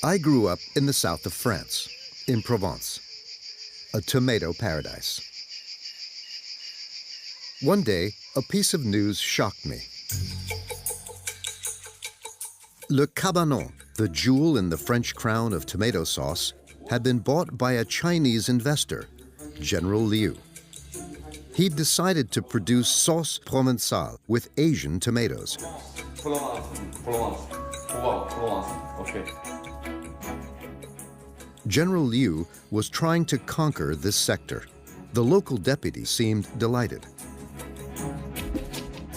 I grew up in the south of France, in Provence, a tomato paradise. One day, a piece of news shocked me. Le Cabanon, the jewel in the French crown of tomato sauce, had been bought by a Chinese investor, General Liu. He'd decided to produce sauce provençale with Asian tomatoes. Provence. Okay. General Liu was trying to conquer this sector. The local deputy seemed delighted.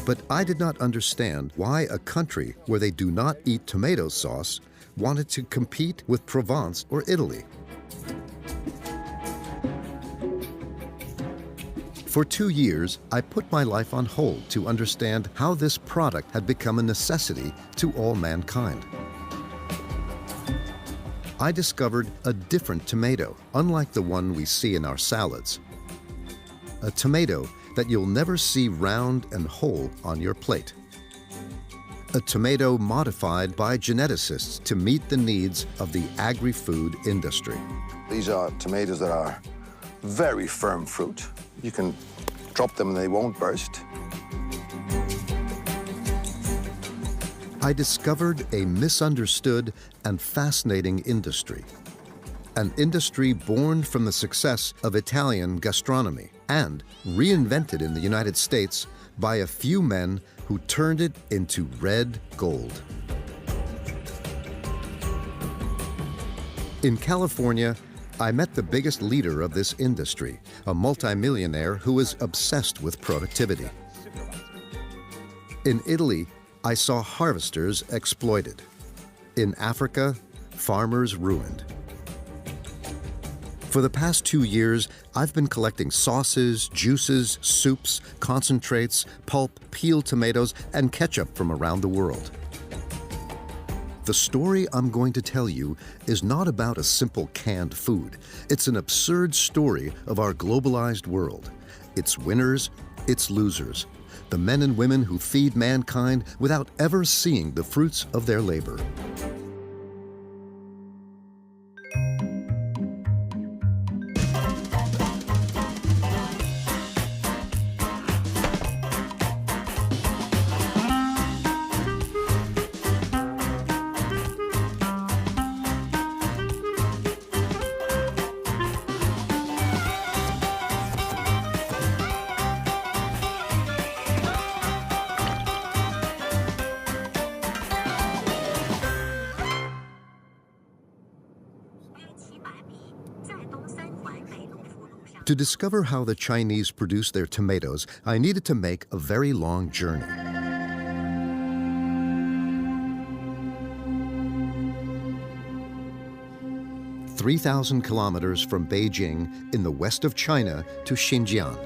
But I did not understand why a country where they do not eat tomato sauce wanted to compete with Provence or Italy. For 2 years, I put my life on hold to understand how this product had become a necessity to all mankind. I discovered a different tomato, unlike the one we see in our salads. A tomato that you'll never see round and whole on your plate. A tomato modified by geneticists to meet the needs of the agri-food industry. These are tomatoes that are very firm fruit. You can drop them and they won't burst. I discovered a misunderstood and fascinating industry. An industry born from the success of Italian gastronomy and reinvented in the United States by a few men who turned it into red gold. In California, I met the biggest leader of this industry, a multimillionaire who is obsessed with productivity. In Italy, I saw harvesters exploited. In Africa, farmers ruined. For the past 2 years, I've been collecting sauces, juices, soups, concentrates, pulp, peeled tomatoes, and ketchup from around the world. The story I'm going to tell you is not about a simple canned food. It's an absurd story of our globalized world. Its winners, its losers, the men and women who feed mankind without ever seeing the fruits of their labor. To discover how the Chinese produce their tomatoes, I needed to make a very long journey. "3,000 kilometers from Beijing in the west of China to Xinjiang.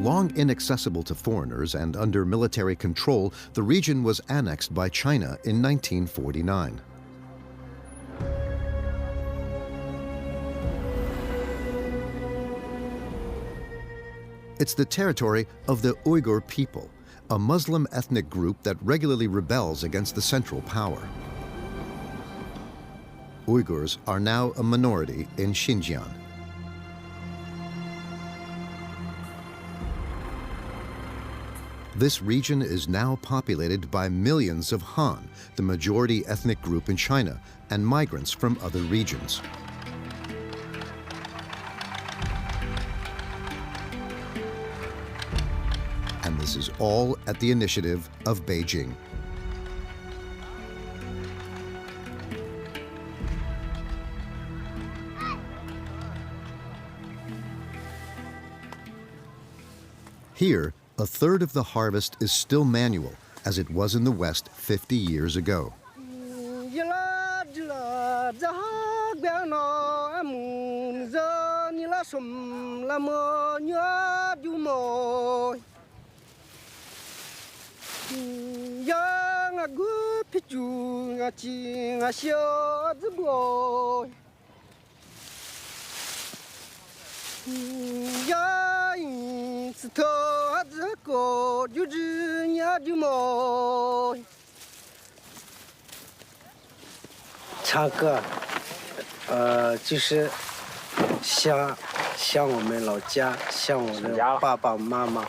Long inaccessible to foreigners and under military control, the region was annexed by China in 1949. It's the territory of the Uyghur people, a Muslim ethnic group that regularly rebels against the central power. Uyghurs are now a minority in Xinjiang. This region is now populated by millions of Han, the majority ethnic group in China, and migrants from other regions. And this is all at the initiative of Beijing. Here, a third of the harvest is still manual, as it was in the West 50 years ago. 啤酒啊金啊小子不，呀因此头子高就是伢的毛。唱歌，就是像我们老家，像我的爸爸妈妈，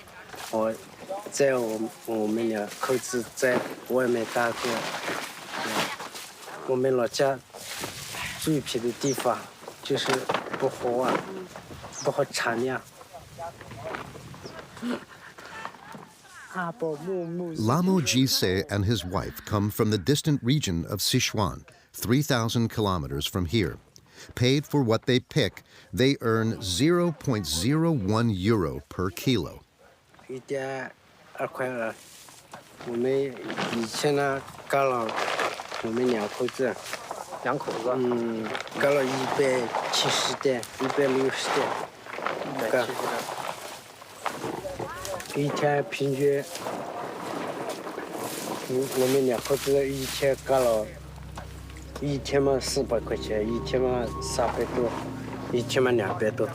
在我们两口子在外面打工。我们老家最偏的地方就是不好玩，不好产量。Lamo Jise and his wife come from the distant region of Sichuan, 3,000 kilometers from here. Paid for what they pick, they earn 0.01 euro per kilo. 1.2块2。我们以前呢，干了我们两口子，干了170点，160点，干。一天平均，我们两口子一天干了，一天嘛400块钱，一天嘛300多，一天嘛200多，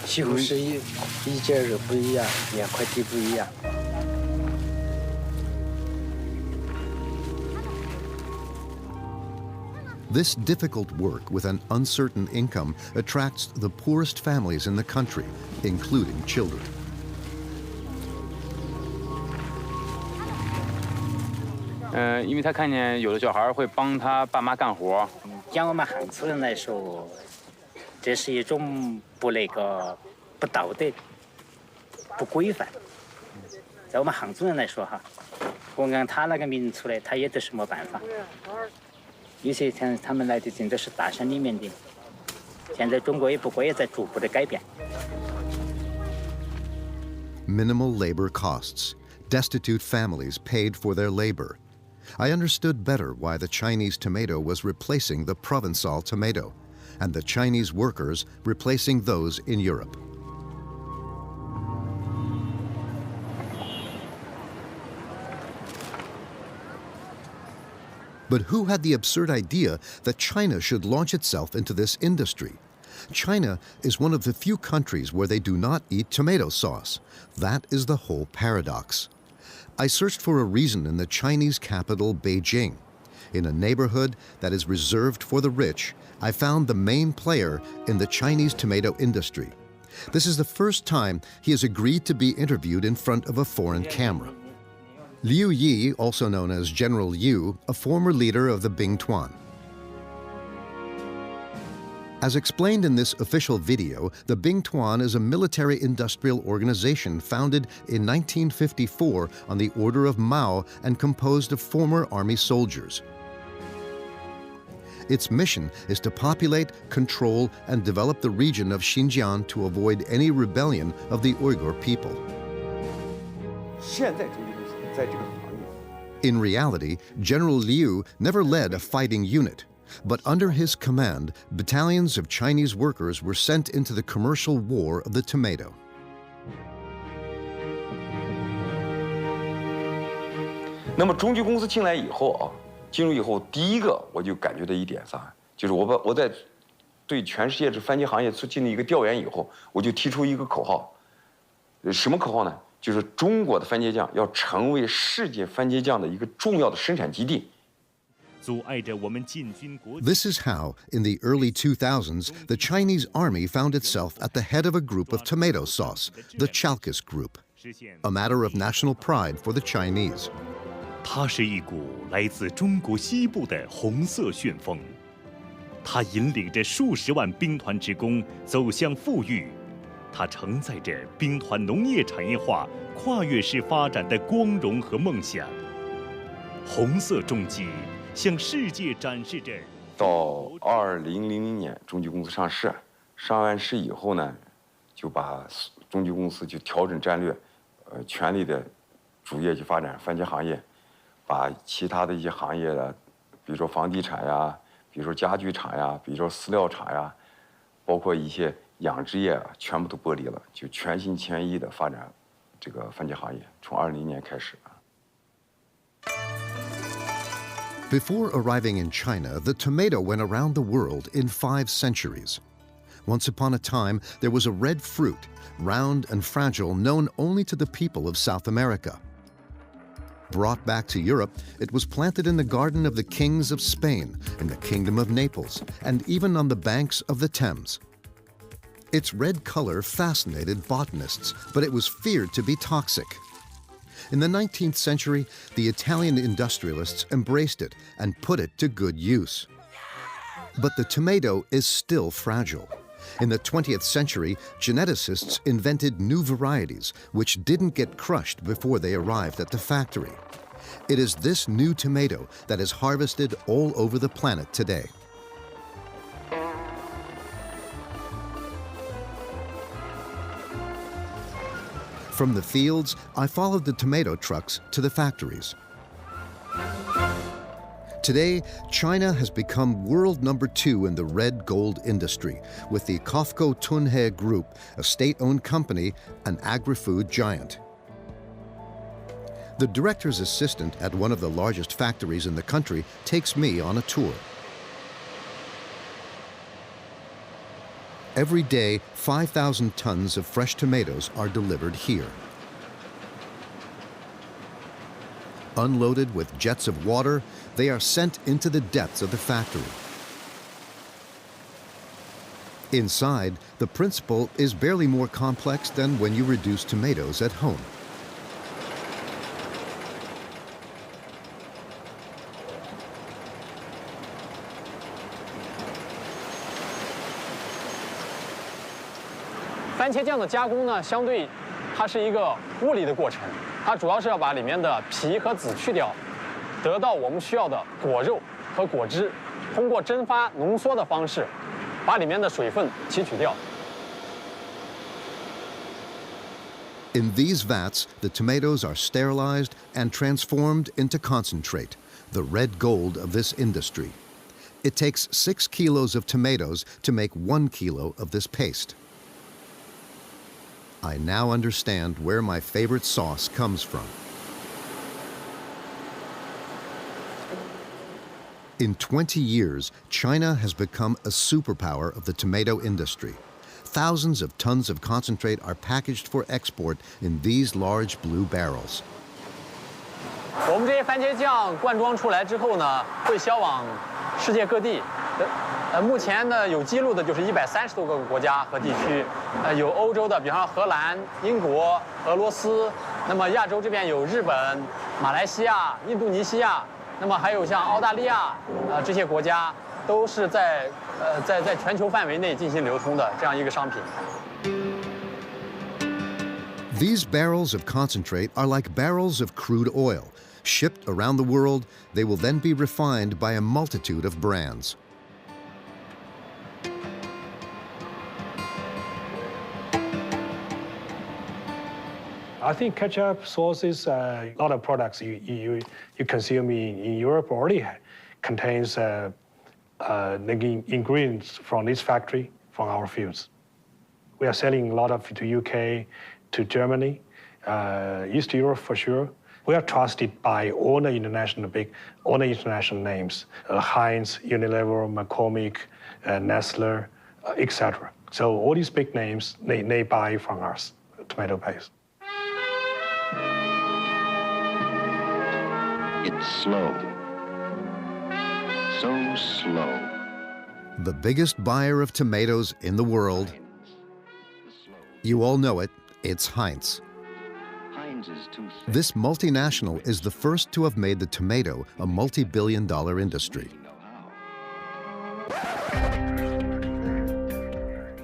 几乎是一件肉不一样，两块地不一样。This difficult work with an uncertain income attracts the poorest families in the country, including children. 因为他看见有的小孩会帮他爸妈干活。讲我们汉族人来说，这是一种不道德、不规范。在我们汉族人来说哈，我按他那个名字出来，他也得是没办法。有些像他们来的真的是大山里面的，现在中国也不过也在逐步的改变。Minimal labor costs. Destitute families paid for their labor. I understood better why the Chinese tomato was replacing the Provençal tomato, and the Chinese workers replacing those in Europe. But who had the absurd idea that China should launch itself into this industry? China is one of the few countries where they do not eat tomato sauce. That is the whole paradox. I searched for a reason in the Chinese capital, Beijing. In a neighborhood that is reserved for the rich, I found the main player in the Chinese tomato industry. This is the first time he has agreed to be interviewed in front of a foreign camera. Liu Yi, also known as General Liu, a former leader of the Bingtuan. As explained in this official video, the Bingtuan is a military-industrial organization founded in 1954 on the order of Mao and composed of former army soldiers. Its mission is to populate, control, and develop the region of Xinjiang to avoid any rebellion of the Uyghur people. In reality, General Liu never led a fighting unit. But under his command, battalions of Chinese workers were sent into the commercial war of the tomato. 那么中居公司进来以后啊，进入以后，第一个我就感觉到一点啥，就是我在对全世界这番茄行业进行一个调研以后，我就提出一个口号，什么口号呢？就是中国的番茄酱要成为世界番茄酱的一个重要的生产基地。 This is how, in the early 2000s, the Chinese army found itself at the head of a group of tomato sauce, the Chalkis Group, a matter of national pride for the Chinese. 它是一股来自中国西部的红色旋风，它引领着数十万兵团职工走向富裕，它承载着兵团农业产业化跨越式发展的光荣和梦想。红色重机。 向世界展示着。到2000年，中居公司上市，上完市以后呢，就把中居公司就调整战略，全力的主业去发展番茄行业，把其他的一些行业的，比如说房地产呀，比如说家具厂呀，比如说饲料厂呀，包括一些养殖业啊，全部都剥离了，就全心全意的发展这个番茄行业。从2000年开始。Before arriving in China, the tomato went around the world in 5 centuries. Once upon a time, there was a red fruit, round and fragile, known only to the people of South America. Brought back to Europe, it was planted in the garden of the kings of Spain, in the Kingdom of Naples, and even on the banks of the Thames. Its red color fascinated botanists, but it was feared to be toxic. In the 19th century, the Italian industrialists embraced it and put it to good use. But the tomato is still fragile. In the 20th century, geneticists invented new varieties which didn't get crushed before they arrived at the factory. It is this new tomato that is harvested all over the planet today. From the fields, I followed the tomato trucks to the factories. Today, China has become world number 2 in the red gold industry, with the COFCO Tunhe Group, a state-owned company, an agri-food giant. The director's assistant at one of the largest factories in the country takes me on a tour. Every day, 5,000 tons of fresh tomatoes are delivered here. Unloaded with jets of water, they are sent into the depths of the factory. Inside, the principle is barely more complex than when you reduce tomatoes at home.番茄酱的加工呢，相对它是一个物理的过程，它主要是要把里面的皮和籽去掉，得到我们需要的果肉和果汁，通过蒸发浓缩的方式，把里面的水分提取掉。In these vats, the tomatoes are sterilized and transformed into concentrate, the red gold of this industry. It takes 6 kilos of tomatoes to make 1 kilo of this paste. I now understand where my favorite sauce comes from. In 20 years, China has become a superpower of the tomato industry. Thousands of tons of concentrate are packaged for export in these large blue barrels. 我们这些番茄酱灌装出来之后呢，会销往世界各地。目前呢有记录的就是130多个国家和地区，有欧洲的，比方说荷兰、英国、俄罗斯。那么亚洲这边有日本、马来西亚、印度尼西亚，那么还有像澳大利亚，这些国家都是在全球范围内进行流通的这样一个商品。These barrels of concentrate are like barrels of crude oil. Shipped around the world, they will then be refined by a multitude of brands. I think ketchup, sauces, a lot of products you consume in Europe already contains the ingredients from this factory, from our fields. We are selling a lot of to UK, to Germany, East Europe for sure. We are trusted by all the international names, Heinz, Unilever, McCormick, Nestle, etc. So all these big names, they buy from us, tomato paste. It's slow. So slow. The biggest buyer of tomatoes in the world. You all know it, it's Heinz. This multinational is the first to have made the tomato a multi-billion-dollar industry.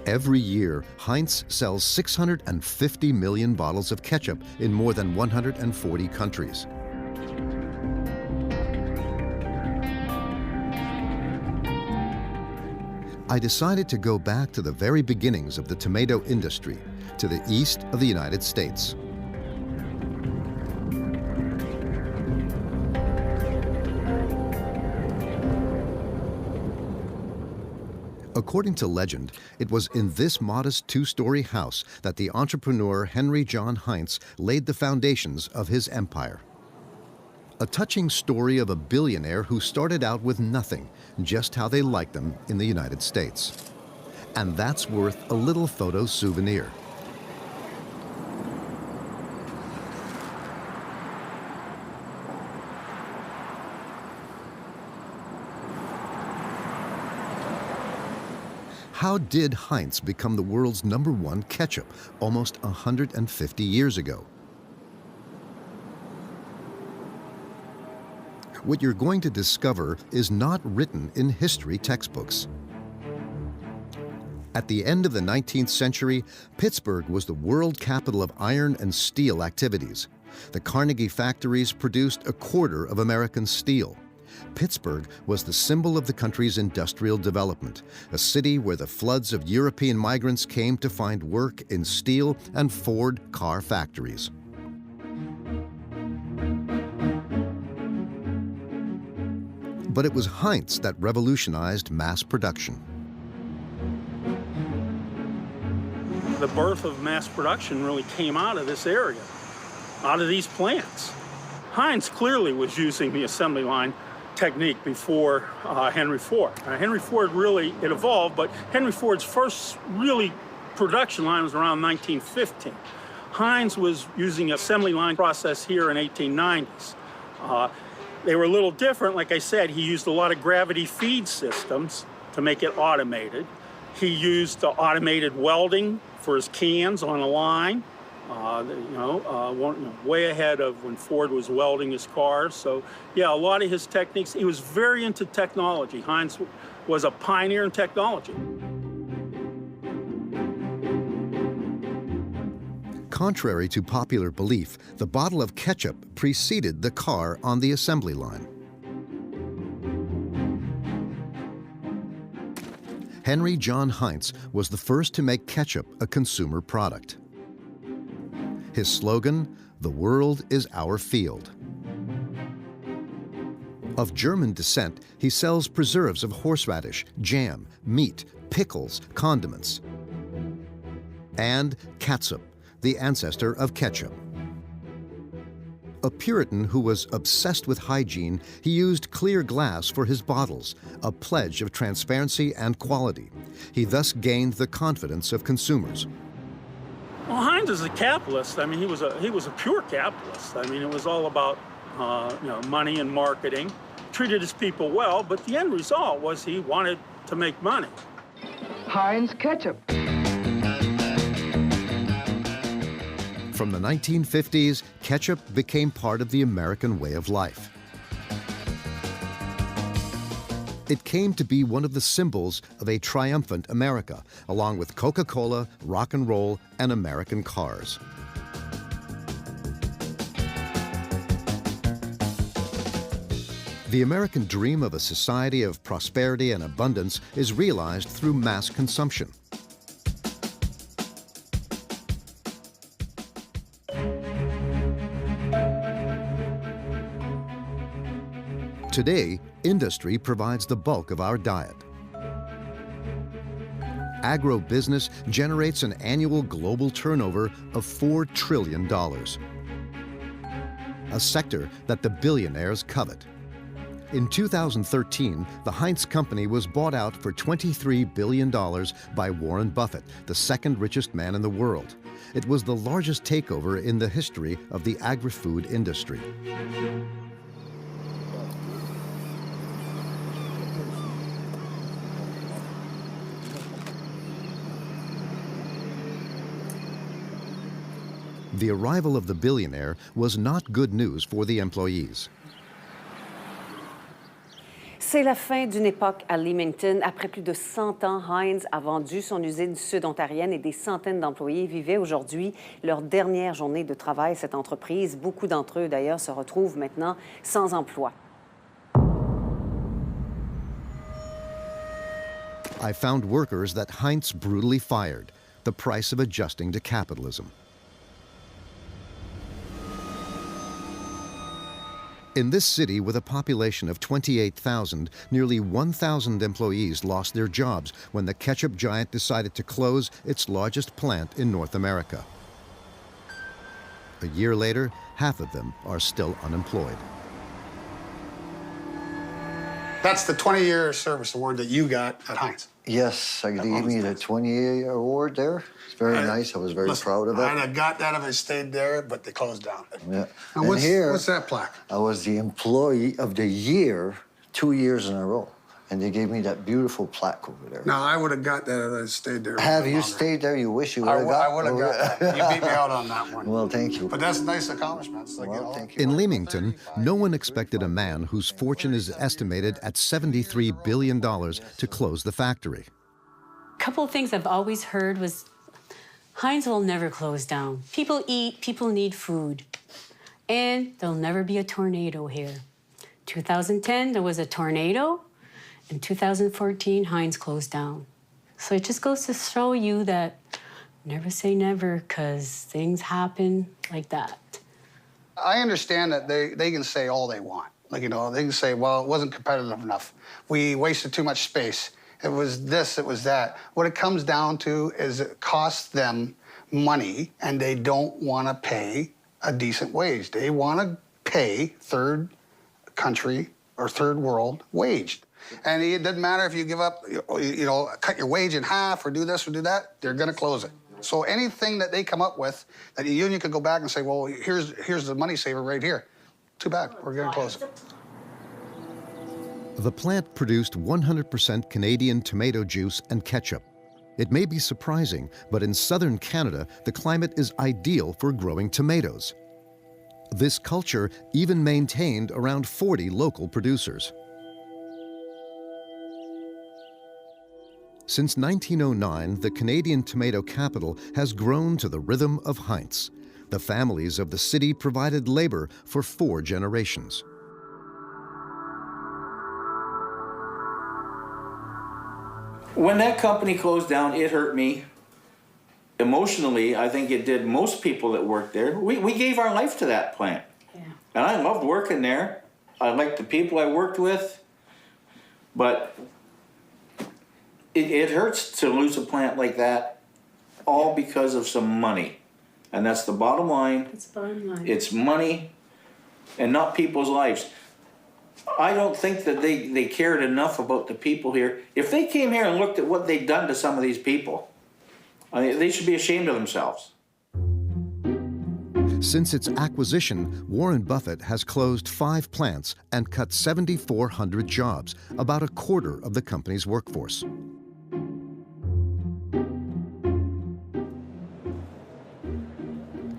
Every year, Heinz sells 650 million bottles of ketchup in more than 140 countries. I decided to go back to the very beginnings of the tomato industry, to the east of the United States. According to legend, it was in this modest 2-story house that the entrepreneur Henry John Heinz laid the foundations of his empire. A touching story of a billionaire who started out with nothing, just how they liked them in the United States. And that's worth a little photo souvenir. How did Heinz become the world's #1 ketchup almost 150 years ago? What you're going to discover is not written in history textbooks. At the end of the 19th century, Pittsburgh was the world capital of iron and steel activities. The Carnegie factories produced 1/4 of American steel. Pittsburgh was the symbol of the country's industrial development, a city where the floods of European migrants came to find work in steel and Ford car factories. But it was Heinz that revolutionized mass production. The birth of mass production really came out of this area, out of these plants. Heinz clearly was using the assembly line technique before Henry Ford. Henry Ford really, it evolved, but Henry Ford's first really production line was around 1915. Heinz was using assembly line process here in 1890s. They were a little different. Like I said, he used a lot of gravity feed systems to make it automated. He used automated welding for his cans on a line, way ahead of when Ford was welding his cars. So yeah, a lot of his techniques, he was very into technology. Heinz was a pioneer in technology. Contrary to popular belief, the bottle of ketchup preceded the car on the assembly line. Henry John Heinz was the first to make ketchup a consumer product. His slogan, "The world is our field." Of German descent, he sells preserves of horseradish, jam, meat, pickles, condiments, and catsup, the ancestor of ketchup. A Puritan who was obsessed with hygiene, he used clear glass for his bottles, a pledge of transparency and quality. He thus gained the confidence of consumers. Well, Heinz is a capitalist. I mean, he was a pure capitalist. I mean, it was all about money and marketing. Treated his people well, but the end result was he wanted to make money. Heinz ketchup. From the 1950s, ketchup became part of the American way of life. It came to be one of the symbols of a triumphant America, along with Coca-Cola, rock and roll, and American cars. The American dream of a society of prosperity and abundance is realized through mass consumption. Today, industry provides the bulk of our diet. Agro-business generates an annual global turnover of $4 trillion, a sector that the billionaires covet. In 2013, the Heinz Company was bought out for $23 billion by Warren Buffett, the second richest man in the world. It was the largest takeover in the history of the agri-food industry. The arrival of the billionaire was not good news for the employees. C'est la fin d'une époque à Leamington. Après plus de 100 ans, Heinz a vendu son usine sud-ontarienne et des centaines d'employés vivaient aujourd'hui leur dernière journée de travail à cette entreprise. Beaucoup d'entre eux, d'ailleurs, se retrouvent maintenant sans emploi. I found workers that Heinz brutally fired, the price of adjusting to capitalism. In this city, with a population of 28,000, nearly 1,000 employees lost their jobs when the ketchup giant decided to close its largest plant in North America. A year later, half of them are still unemployed. That's the 20-year service award that you got at Heinz. Yes, they gave me the 20-year award there. It's very nice. I was very proud of it. I'd have got that if I stayed there, but they closed down. Yeah. And what's that plaque? I was the Employee of the Year 2 years in a row. And they gave me that beautiful plaque over there. No, I would have got that if I stayed there. Have you stayed there? You wish you would have got? I would have got that. You beat me out on that one. Well, thank you. But that's a nice accomplishment. Well, thank you. In Leamington, no one expected a man whose fortune is estimated at $73 billion to close the factory. A couple of things I've always heard was Heinz will never close down. People eat, people need food. And there'll never be a tornado here. 2010, there was a tornado. In 2014, Heinz closed down. So it just goes to show you that never say never, because things happen like that. I understand that they can say all they want. Like, you know, they can say, well, it wasn't competitive enough. We wasted too much space. It was this, it was that. What it comes down to is it costs them money, and they don't want to pay a decent wage. They want to pay third country or third world wage. And it doesn't matter if you give up, you know, cut your wage in half or do this or do that, they're going to close it. So anything that they come up with that the union could go back and say, well, here's the money saver right here. Too bad, we're going to close it. The plant produced 100% Canadian tomato juice and ketchup. It may be surprising, but in southern Canada, the climate is ideal for growing tomatoes. This culture even maintained around 40 local producers. Since 1909, the Canadian tomato capital has grown to the rhythm of Heinz. The families of the city provided labor for 4 generations. When that company closed down, it hurt me. Emotionally, I think it did most people that worked there. We gave our life to that plant. Yeah. And I loved working there. I liked the people I worked with. But it hurts to lose a plant like that, all because of some money. And that's the bottom line. It's bottom line. It's money and not people's lives. I don't think that they cared enough about the people here. If they came here and looked at what they'd done to some of these people, I mean, they should be ashamed of themselves. Since its acquisition, Warren Buffett has closed 5 plants and cut 7,400 jobs, about a quarter of the company's workforce.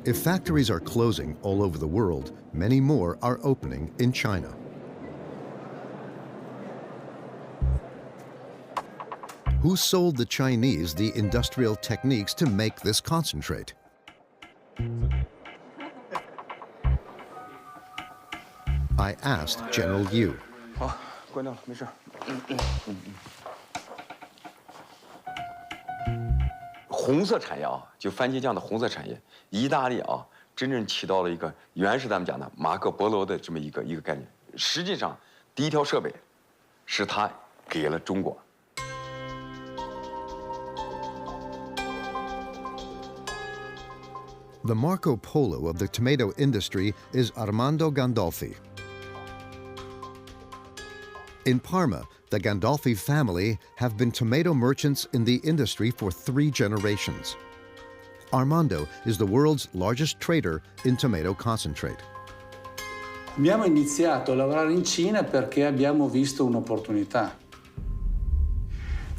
If factories are closing all over the world, many more are opening in China. Who sold the Chinese the industrial techniques to make this concentrate? I asked General Yu. 好，关掉了，没事。红色产业啊，就番茄酱的红色产业，意大利啊，真正起到了一个原始咱们讲的马可波罗的这么一个概念。实际上，第一条设备是他给了中国。 The Marco Polo of the tomato industry is Armando Gandolfi. In Parma, the Gandolfi family have been tomato merchants in the industry for 3 generations. Armando is the world's largest trader in tomato concentrate. Abbiamo iniziato a lavorare in Cina perché abbiamo visto un'opportunità.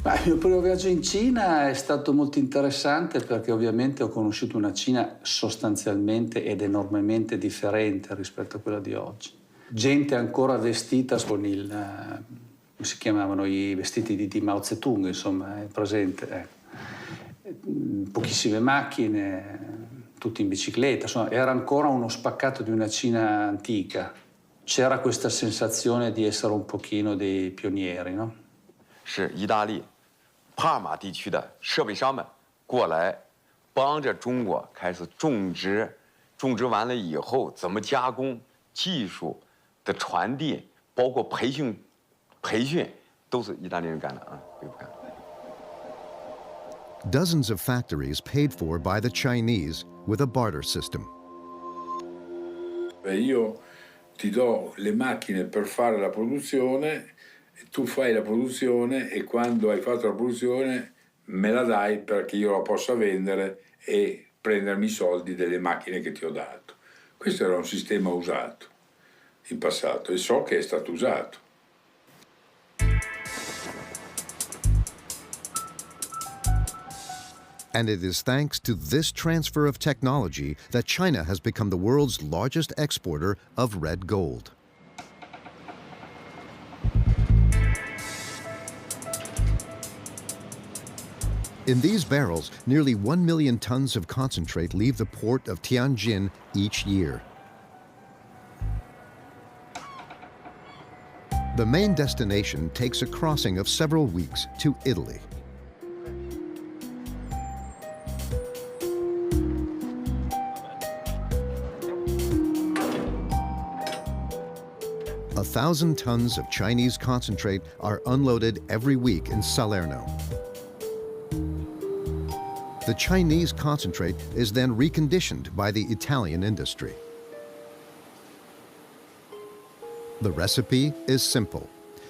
Il mio primo viaggio in Cina è stato molto interessante perché ovviamente ho conosciuto una Cina sostanzialmente ed enormemente differente rispetto a quella di oggi. Gente ancora vestita con il, come si chiamavano, i vestiti di Mao Zedong, insomma, è presente. Pochissime macchine, tutti in bicicletta, insomma, era ancora uno spaccato di una Cina antica. C'era questa sensazione di essere un pochino dei pionieri, no? 是意大利帕尔马地区的设备商们过来帮着中国开始种植，种植完了以后怎么加工、技术的传递，包括培训，都是意大利人干的啊，别不干。 Dozens of factories paid for by the Chinese with a barter system. Io ti do le macchine per fare la produzione Tu fai la produzione e quando hai fatto la produzione me la dai perché io la possa vendere e prendermi i soldi delle macchine che ti ho dato. Questo era un sistema usato in passato e so che è stato usato. And it is thanks to this transfer of technology that China has become the world's largest exporter of red gold. In these barrels, nearly 1 million tons of concentrate leave the port of Tianjin each year. The main destination takes a crossing of several weeks to Italy. A 1,000 tons of Chinese concentrate are unloaded every week in Salerno. The Chinese concentrate is then reconditioned by the Italian industry. The recipe is simple.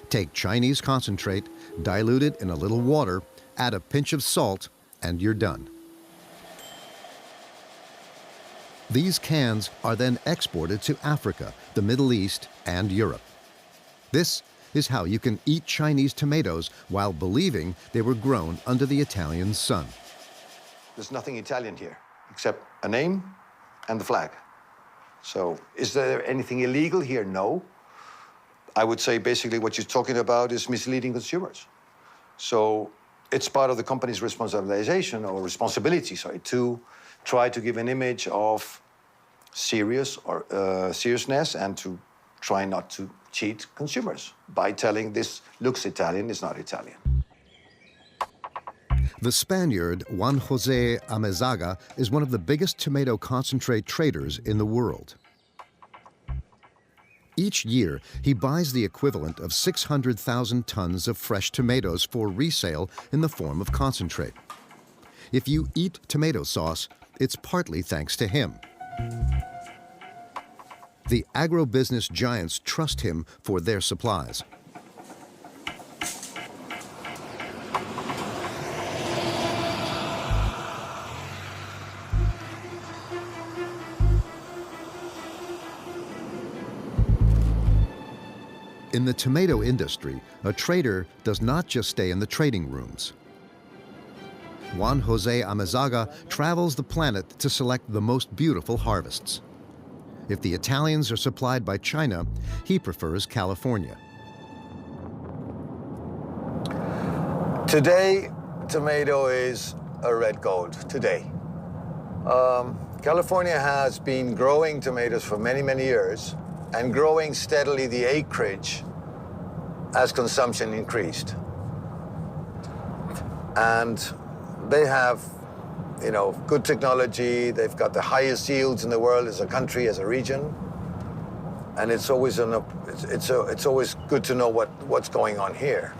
Take Chinese concentrate, dilute it in a little water, add a pinch of salt, and you're done. These cans are then exported to Africa, the Middle East, and Europe. This is how you can eat Chinese tomatoes while believing they were grown under the Italian sun. There's nothing Italian here, except a name and the flag. So is there anything illegal here? No. I would say basically what you're talking about is misleading consumers. So it's part of the company's responsibility, to try to give an image of seriousness and to try not to cheat consumers by telling this looks Italian, it's not Italian. The Spaniard Juan José Amezaga is one of the biggest tomato concentrate traders in the world. Each year, he buys the equivalent of 600,000 tons of fresh tomatoes for resale in the form of concentrate. If you eat tomato sauce, it's partly thanks to him. The agribusiness giants trust him for their supplies. In the tomato industry, a trader does not just stay in the trading rooms. Juan José Amezaga travels the planet to select the most beautiful harvests. If the Italians are supplied by China, he prefers California. Today, tomato is a red gold, today. California has been growing tomatoes for many, many years and growing steadily the acreage as consumption increased. And they have, good technology. They've got the highest yields in the world as a country, as a region. And it's always it's always good to know what's going on here.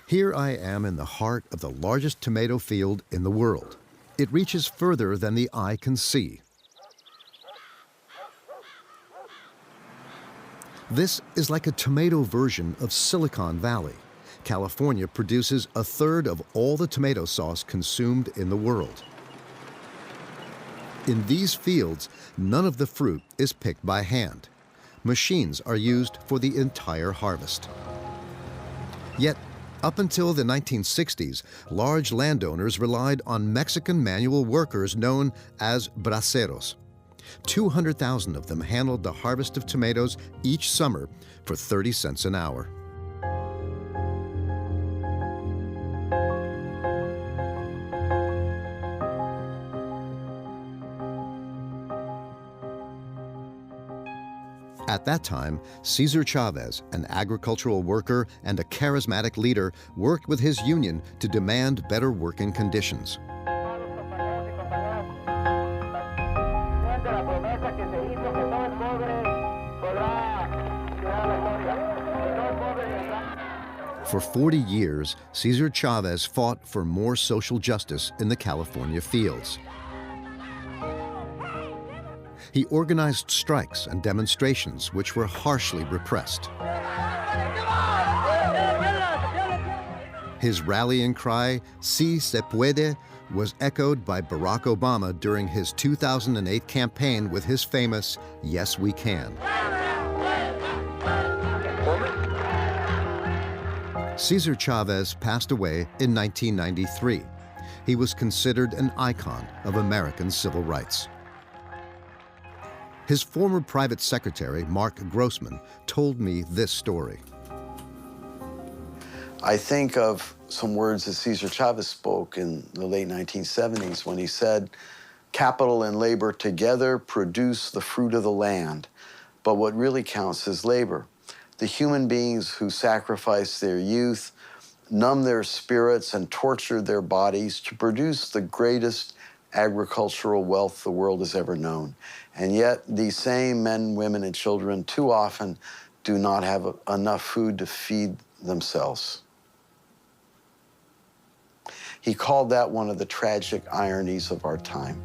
Here I am in the heart of the largest tomato field in the world. It reaches further than the eye can see. This is like a tomato version of Silicon Valley. California produces a third of all the tomato sauce consumed in the world. In these fields, none of the fruit is picked by hand. Machines are used for the entire harvest. Yet, up until the 1960s, large landowners relied on Mexican manual workers known as braceros. 200,000 of them handled the harvest of tomatoes each summer for 30 cents an hour. At that time, Cesar Chavez, an agricultural worker and a charismatic leader, worked with his union to demand better working conditions. For 40 years, Cesar Chavez fought for more social justice in the California fields. He organized strikes and demonstrations which were harshly repressed. His rallying cry, "Si se puede," was echoed by Barack Obama during his 2008 campaign with his famous, "Yes, we can." Cesar Chavez passed away in 1993. He was considered an icon of American civil rights. His former private secretary, Mark Grossman, told me this story. I think of some words that Cesar Chavez spoke in the late 1970s when he said, "Capital and labor together produce the fruit of the land, but what really counts is labor. The human beings who sacrificed their youth, numbed their spirits, and tortured their bodies to produce the greatest agricultural wealth the world has ever known. And yet, these same men, women, and children too often do not have enough food to feed themselves." He called that one of the tragic ironies of our time.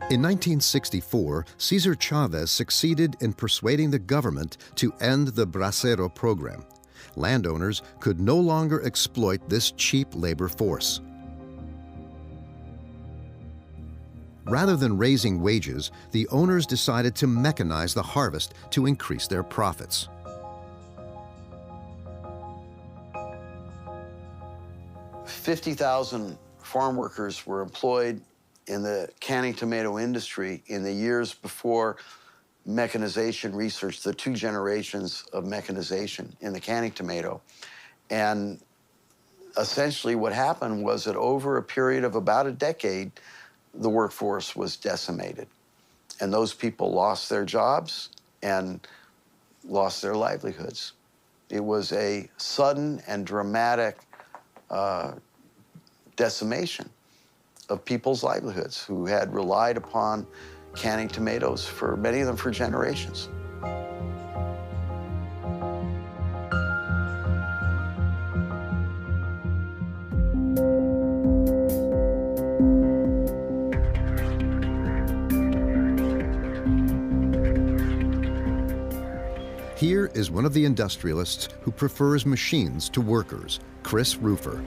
In 1964, Cesar Chavez succeeded in persuading the government to end the Bracero program. Landowners could no longer exploit this cheap labor force. Rather than raising wages, the owners decided to mechanize the harvest to increase their profits. $50,000 farm workers were employed in the canning tomato industry in the years before mechanization research, the 2 generations of mechanization in the canning tomato. And essentially what happened was that over a period of about a decade, the workforce was decimated. And those people lost their jobs and lost their livelihoods. It was a sudden and dramatic decimation of people's livelihoods who had relied upon canning tomatoes, for many of them for generations. Here is one of the industrialists who prefers machines to workers, Chris Rufer.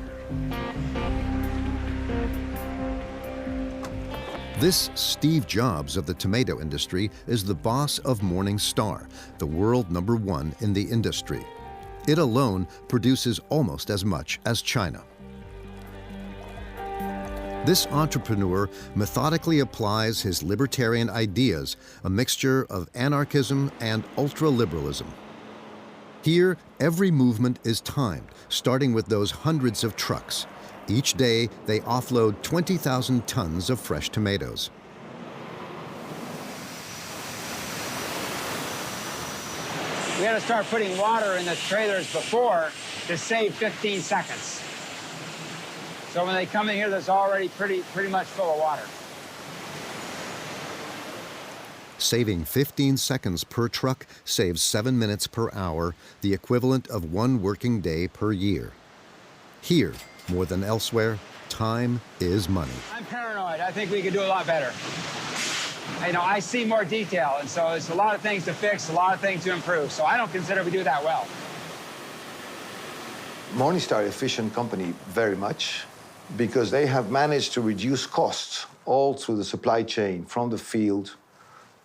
This Steve Jobs of the tomato industry is the boss of Morning Star, the world #1 in the industry. It alone produces almost as much as China. This entrepreneur methodically applies his libertarian ideas, a mixture of anarchism and ultra-liberalism. Here, every movement is timed, starting with those hundreds of trucks. Each day, they offload 20,000 tons of fresh tomatoes. We had to start putting water in the trailers before to save 15 seconds. So when they come in here, there's already pretty much full of water. Saving 15 seconds per truck saves 7 minutes per hour, the equivalent of 1 working day per year. Here, more than elsewhere, time is money. I'm paranoid. I think we could do a lot better. I see more detail, and so there's a lot of things to fix, a lot of things to improve. So I don't consider we do that well. Morningstar efficient company very much, because they have managed to reduce costs all through the supply chain, from the field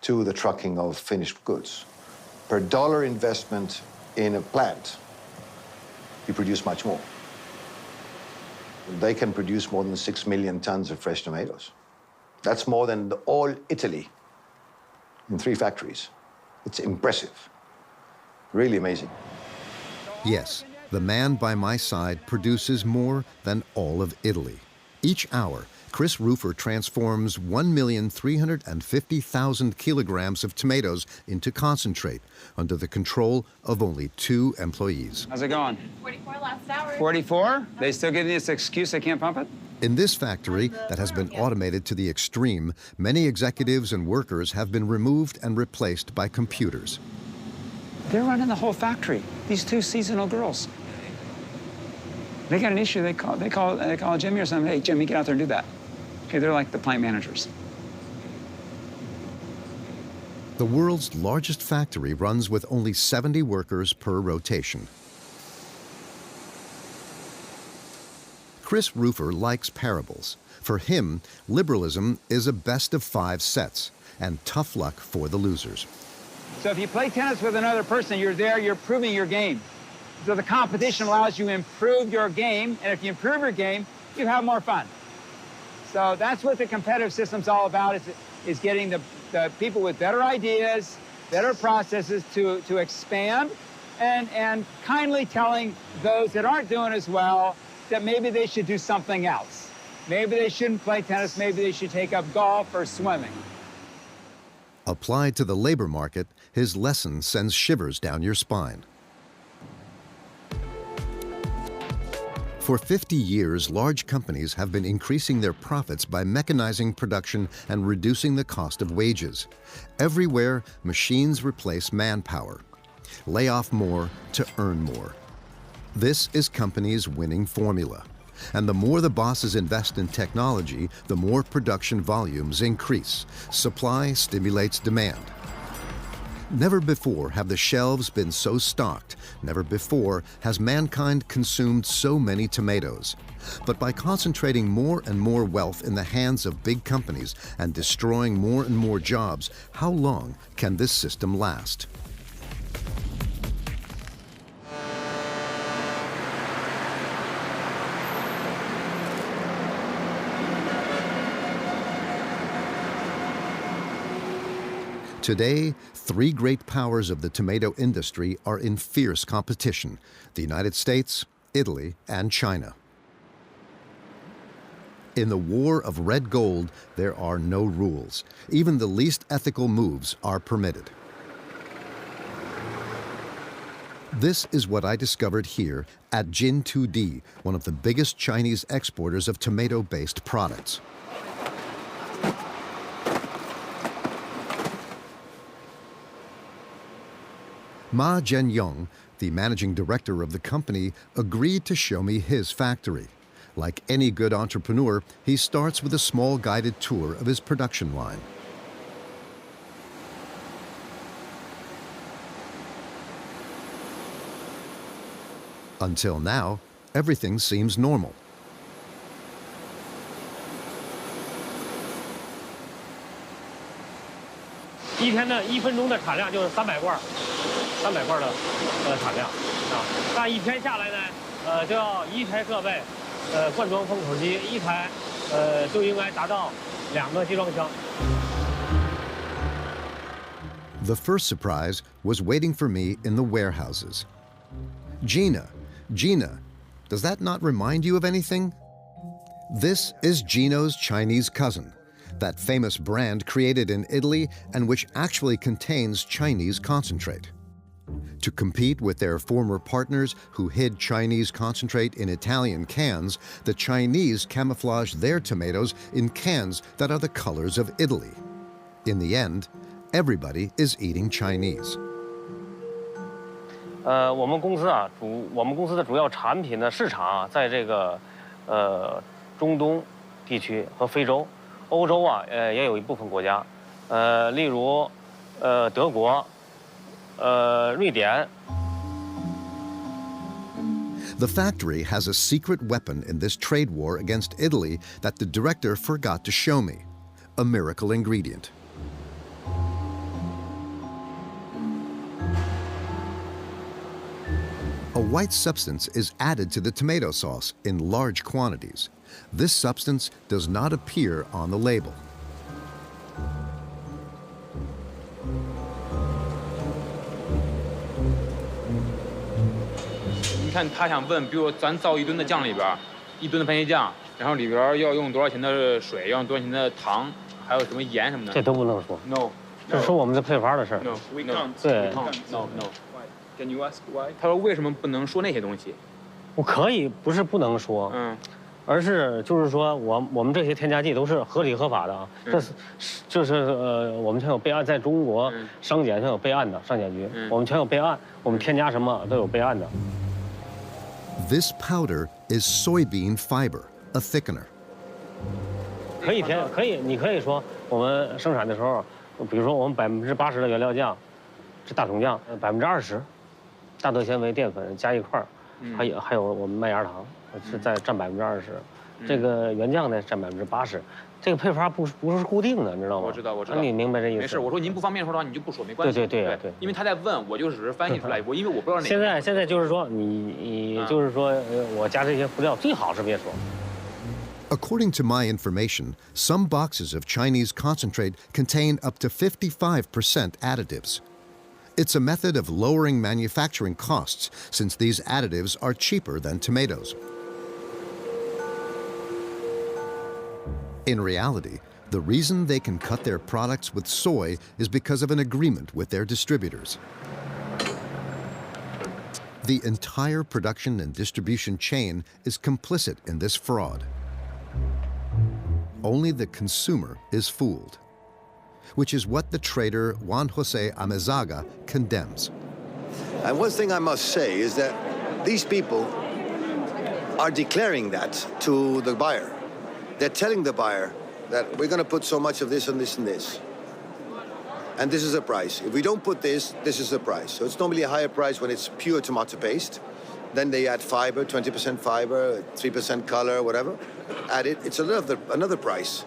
to the trucking of finished goods. Per dollar investment in a plant, you produce much more. They can produce more than 6 million tons of fresh tomatoes. That's more than all Italy in 3 factories. It's impressive, really amazing. Yes, the man by my side produces more than all of Italy. Each hour, Chris Rufer transforms 1,350,000 kilograms of tomatoes into concentrate under the control of only 2 employees. How's it going? 44 last hour. 44? They still giving this excuse they can't pump it? In this factory that has been automated to the extreme, many executives and workers have been removed and replaced by computers. They're running the whole factory, these 2 seasonal girls. They got an issue, they call Jimmy or something, "Hey, Jimmy, get out there and do that." Okay, they're like the plant managers. The world's largest factory runs with only 70 workers per rotation. Chris Rufer likes parables. For him, liberalism is a best of 5 sets and tough luck for the losers. So if you play tennis with another person, you're there, you're proving your game. So the competition allows you to improve your game, and if you improve your game, you have more fun. So that's what the competitive system's all about, is getting the people with better ideas, better processes to expand, and kindly telling those that aren't doing as well that maybe they should do something else. Maybe they shouldn't play tennis, maybe they should take up golf or swimming. Applied to the labor market, his lesson sends shivers down your spine. For 50 years, large companies have been increasing their profits by mechanizing production and reducing the cost of wages. Everywhere, machines replace manpower. Lay off more to earn more. This is companies' winning formula. And the more the bosses invest in technology, the more production volumes increase. Supply stimulates demand. Never before have the shelves been so stocked. Never before has mankind consumed so many tomatoes. But by concentrating more and more wealth in the hands of big companies and destroying more and more jobs, how long can this system last? Today, 3 great powers of the tomato industry are in fierce competition: the United States, Italy, and China. In the war of red gold, there are no rules. Even the least ethical moves are permitted. This is what I discovered here at Jin2D, one of the biggest Chinese exporters of tomato-based products. Ma Zhenyong, the managing director of the company, agreed to show me his factory. Like any good entrepreneur, he starts with a small guided tour of his production line. Until now, everything seems normal.1分钟的产量就是300罐的产量啊。但1天下来呢，就要1台设备，灌装封口机1台，就应该达到2个集装箱。The first surprise was waiting for me in the warehouses. Gina, does that not remind you of anything? This is Gino's Chinese cousin, that famous brand created in Italy and which actually contains Chinese concentrate. To compete with their former partners who hid Chinese concentrate in Italian cans, the Chinese camouflaged their tomatoes in cans that are the colors of Italy. In the end, everybody is eating Chinese. 我们公司的主要产品的市场在这个中东地区和非洲。 欧洲也有一部分国家，例如德国、瑞典。 The factory has a secret weapon in this trade war against Italy that the director forgot to show me: a miracle ingredient. A white substance is added to the tomato sauce in large quantities. This substance does not appear on the label. 你看，他想问，比如咱造1吨的酱里边，1吨的番茄酱，然后里边要用多少钱的水，要用多少钱的糖，还有什么盐什么的。这都不能说。No， 这是我们的配方的事儿。No， we can't。对。No。Can you ask why？ 他说为什么不能说那些东西？我可以，不是不能说。而是就是说，我们这些添加剂都是合理合法的啊。这是我们全有备案，在中国商检全有备案的，商检局我们全有备案，我们添加什么都有备案的。 This powder is soybean fiber, a thickener. 可以，你可以说我们生产的时候，比如说我们80%的原料酱是大桶酱，20%大豆纤维淀粉加一块儿，还有我们麦芽糖是占20%，这个原酱呢占80%。这个配方不是固定的，你知道吗？我知道。那你明白这意思？没事，我说您不方便说的话，你就不说，没关系。对。因为他在问，我就只是翻译出来，因为我不知道哪个。现在就是说，你就是说，我加这些辅料最好是别说。According to my information, some boxes of Chinese concentrate contain up to 55% additives. It's a method of lowering manufacturing costs since these additives are cheaper than tomatoes. In reality, the reason they can cut their products with soy is because of an agreement with their distributors. The entire production and distribution chain is complicit in this fraud. Only the consumer is fooled, which is what the trader Juan Jose Amezaga condemns. And one thing I must say is that these people are declaring that to the buyer. They're telling the buyer that we're going to put so much of this and this and this. And this is the price. If we don't put this, this is the price. So it's normally a higher price when it's pure tomato paste. Then they add fiber, 20% fiber, 3% color, whatever. Add it, it's another price.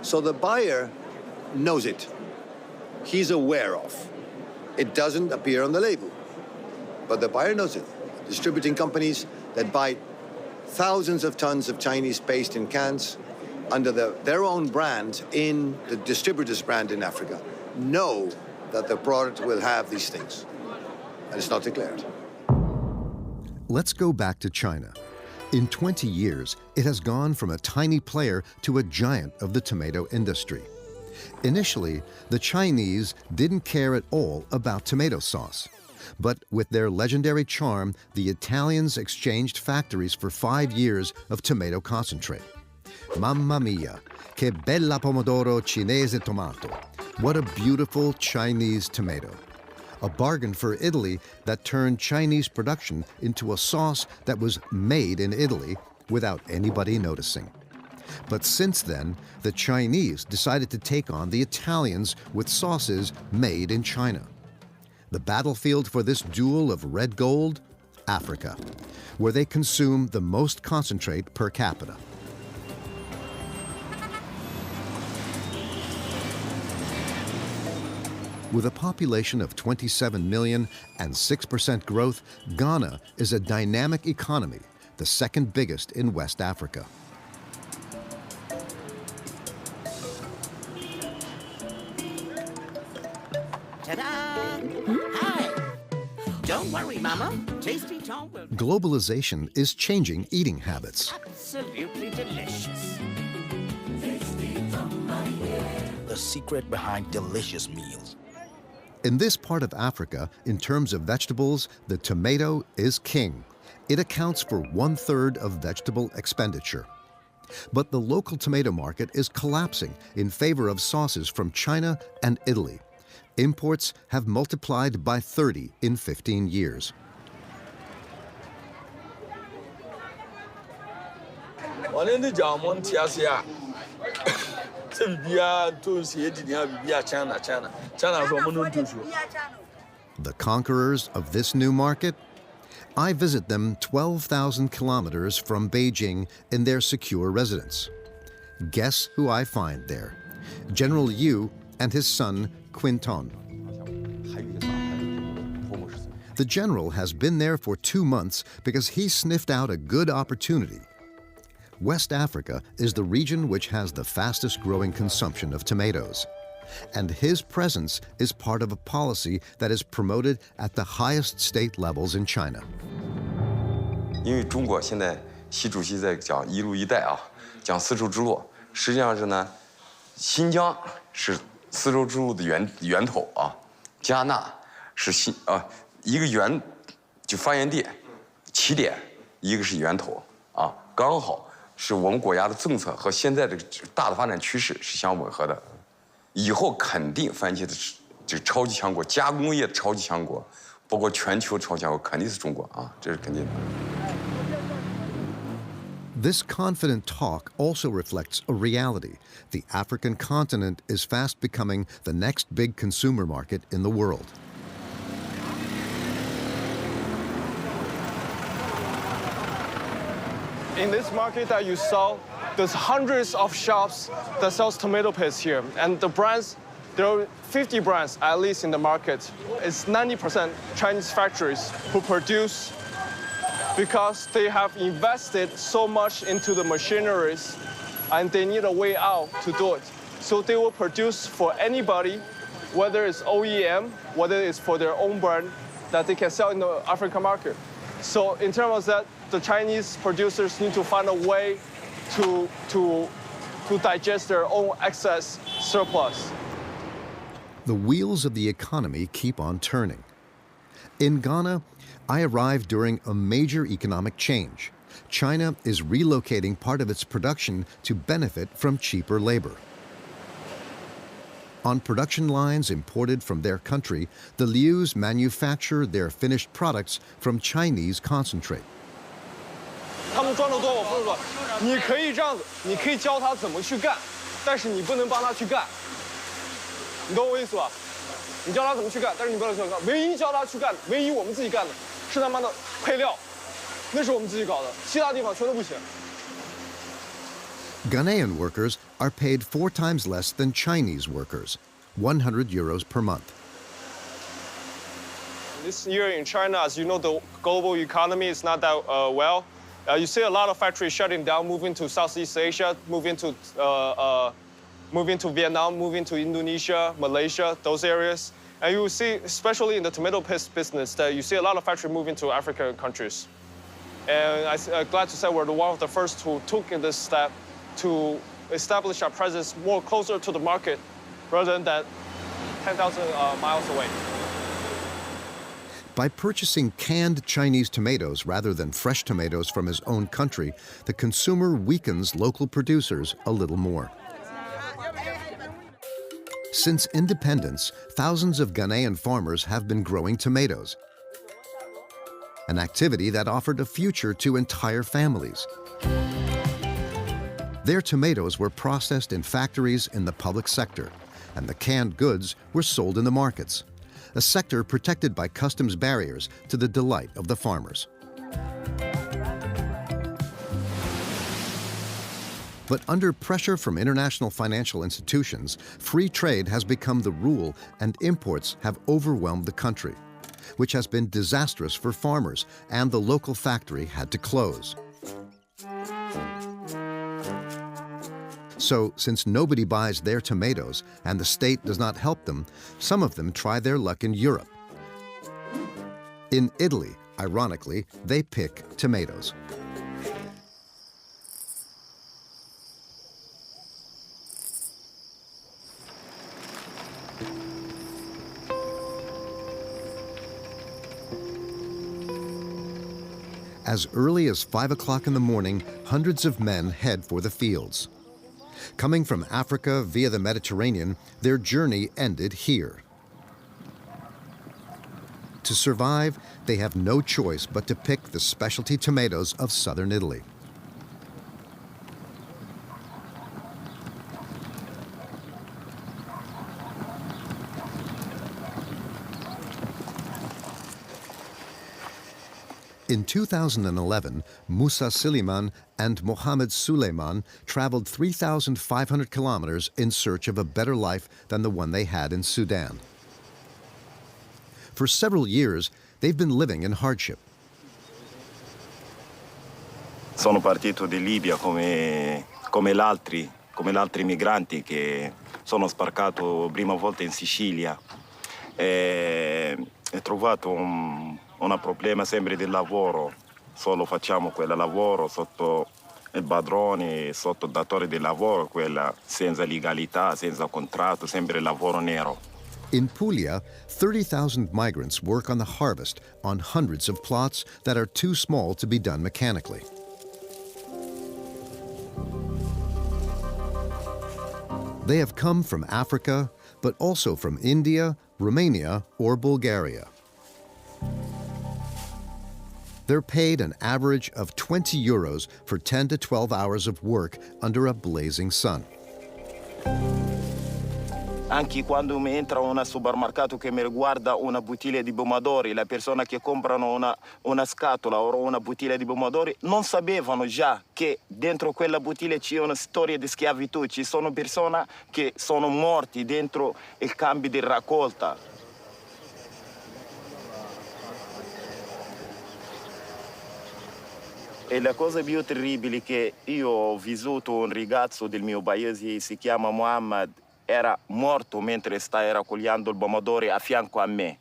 So the buyer knows it. He's aware of. It doesn't appear on the label, but the buyer knows it. Distributing companies that buy thousands of tons of Chinese paste in cans under their own brand in the distributor's brand in Africa know that the product will have these things, and it's not declared. Let's go back to China. In 20 years, it has gone from a tiny player to a giant of the tomato industry. Initially, the Chinese didn't care at all about tomato sauce. But with their legendary charm, the Italians exchanged factories for 5 years of tomato concentrate. Mamma mia, che bella pomodoro cinese tomato. What a beautiful Chinese tomato. A bargain for Italy that turned Chinese production into a sauce that was made in Italy without anybody noticing. But since then, the Chinese decided to take on the Italians with sauces made in China. The battlefield for this duel of red gold? Africa, where they consume the most concentrate per capita. With a population of 27 million and 6% growth, Ghana is a dynamic economy, the second biggest in West Africa. Don't worry, Mama. Tasty Tom will... Globalization is changing eating habits. Absolutely delicious. The secret behind delicious meals. In this part of Africa, in terms of vegetables, the tomato is king. It accounts for 1/3 of vegetable expenditure. But the local tomato market is collapsing in favor of sauces from China and Italy. Imports have multiplied by 30 in 15 years. The conquerors of this new market? I visit them 12,000 kilometers from Beijing in their secure residence. Guess who I find there? General Yu and his son, Quinton. The general has been there for 2 months because he sniffed out a good opportunity. West Africa is the region which has the fastest growing consumption of tomatoes. And his presence is part of a policy that is promoted at the highest state levels in China. 因为中国现在习主席在讲一路一带啊，讲丝绸之路，实际上是呢，新疆是丝绸之路的源头啊，加纳是一个就发源地、起点，一个是源头啊，刚好是我们国家的政策和现在的大的发展趋势是相吻合的。以后肯定番茄的这个超级强国，加工业的超级强国，包括全球超级强国，肯定是中国啊，这是肯定的。This confident talk also reflects a reality. The African continent is fast becoming the next big consumer market in the world. In this market that you saw, there's hundreds of shops that sells tomato paste here. And the brands, there are 50 brands at least in the market. It's 90% Chinese factories who produce because they have invested so much into the machineries and they need a way out to do it. So they will produce for anybody, whether it's OEM, whether it's for their own brand, that they can sell in the African market. So in terms of that, the Chinese producers need to find a way to digest their own excess surplus. The wheels of the economy keep on turning. In Ghana, I arrived during a major economic change. China is relocating part of its production to benefit from cheaper labor. On production lines imported from their country, the Lius manufacture their finished products from Chinese concentrate. 他们赚得多，我付得多。你可以这样子，你可以教他怎么去干，但是你不能帮他去干。你懂我意思吧？你教他怎么去干，但是你不能去干。唯一教他去干，唯一我们自己干的是他妈的配料，那是我们自己搞的，其他地方全都不行。 Ghanaian workers are paid 4 times less than Chinese workers, 100 euros per month. This year in China, as you know, the global economy is not that well. You see a lot of factories shutting down, moving to Southeast Asia, moving to Vietnam, moving to Indonesia, Malaysia, those areas. And you will see, especially in the tomato paste business, that you see a lot of factories moving to African countries. And I'm glad to say we're one of the first who took this step to establish our presence more closer to the market rather than 10,000 miles away. By purchasing canned Chinese tomatoes rather than fresh tomatoes from his own country, the consumer weakens local producers a little more. Since independence, thousands of Ghanaian farmers have been growing tomatoes, an activity that offered a future to entire families. Their tomatoes were processed in factories in the public sector, and the canned goods were sold in the markets, a sector protected by customs barriers to the delight of the farmers. But under pressure from international financial institutions, free trade has become the rule and imports have overwhelmed the country, which has been disastrous for farmers, and the local factory had to close. So, since nobody buys their tomatoes and the state does not help them, some of them try their luck in Europe. In Italy, ironically, they pick tomatoes. As early as 5 o'clock in the morning, hundreds of men head for the fields. Coming from Africa via the Mediterranean, their journey ended here. To survive, they have no choice but to pick the specialty tomatoes of southern Italy. In 2011, Musa Siliman and Mohammed Suleiman traveled 3,500 kilometers in search of a better life than the one they had in Sudan. For several years, they've been living in hardship. Sono partito di Libia come gli altri migranti che sono sbarcato prima volta in Sicilia. Ho trovato un problema sempre del lavoro, solo facciamo quel lavoro sotto il padrone, sotto il datore di lavoro, quella senza legalità, senza contratto, sempre lavoro nero. In Puglia, 30,000 migrants work on the harvest on hundreds of plots that are too small to be done mechanically. They have come from Africa, but also from India, Romania, or Bulgaria. They're paid an average of 20 euros for 10 to 12 hours of work under a blazing sun. Anche quando mi entra in un supermercato che mi riguarda una bottiglia di pomodori, la persona che comprano una scatola o una bottiglia di pomodori non sapevano già che dentro quella bottiglia c'è una storia di schiavitù, ci sono persone che sono morti dentro il cambio di raccolta. E la cosa più terribile è che io ho vissuto un ragazzo del mio paese, si chiama Muhammad, era morto mentre stava raccogliendo il pomodoro a fianco a me.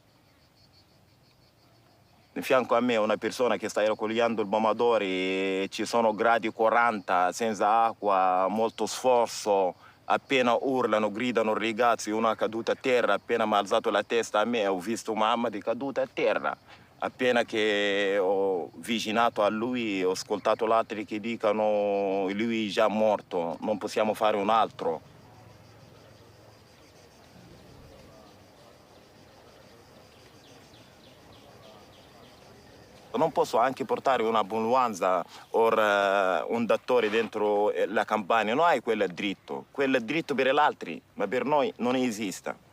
A fianco a me una persona che sta raccogliendo il pomodoro e ci sono gradi 40, senza acqua, molto sforzo. Appena urlano, gridano ragazzi, uno è caduto a terra, appena mi ha alzato la testa a me ho visto Muhammad caduto a terra. Appena che ho vicinato a lui ho ascoltato gli altri che dicono lui è già morto, non possiamo fare un altro. Non posso anche portare un'ambulanza o un dottore dentro la campagna, non hai quel dritto per gli altri, ma per noi non esiste.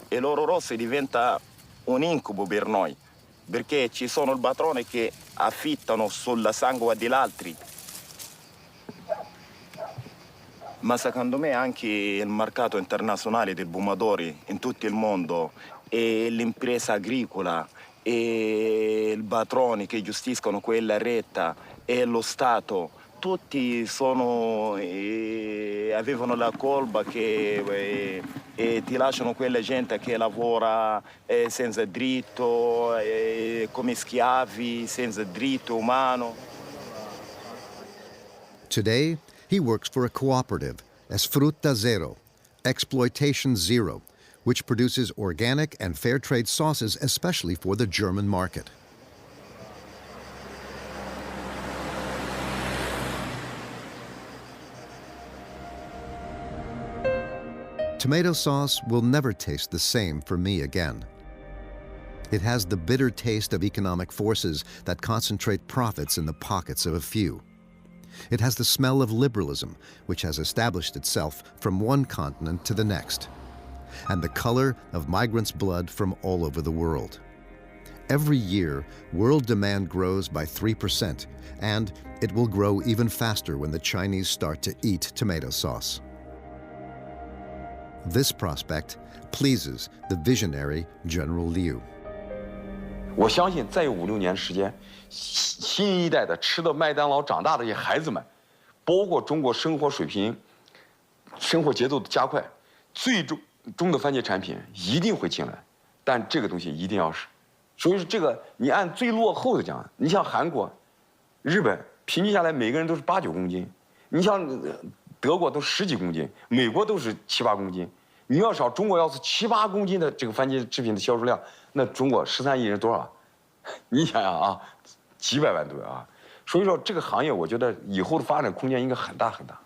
E l'oro rosso diventa un incubo per noi, perché ci sono i padroni che affittano sulla sangue degli altri. Ma secondo me anche il mercato internazionale del pomodori in tutto il mondo e l'impresa agricola e i padroni che gestiscono quella retta e lo Stato, tutti avevano la colpa che ti lasciano quella gente che lavora senza diritto, come schiavi, senza diritto umano. Today, he works for a cooperative, Esfruta Zero, Exploitation Zero, which produces organic and fair trade sauces especially for the German market. Tomato sauce will never taste the same for me again. It has the bitter taste of economic forces that concentrate profits in the pockets of a few. It has the smell of liberalism, which has established itself from one continent to the next, and the color of migrants' blood from all over the world. Every year, world demand grows by 3%, and it will grow even faster when the Chinese start to eat tomato sauce. This prospect pleases the visionary General Liu. 我相信再有5-6年时间，新一代的吃的麦当劳长大的这些孩子们，包括中国生活水平、生活节奏的加快，最终的番茄产品一定会进来，但这个东西一定要是，所以说这个你按最落后的讲，你像韩国、日本，平均下来每个人都是8-9公斤，你像德国都10几公斤，美国都是7-8公斤。你要少中国要是7-8公斤的这个番茄制品的销售量，那中国13亿人多少？你想想啊，几百万吨啊！所以说这个行业，我觉得以后的发展空间应该很大很大。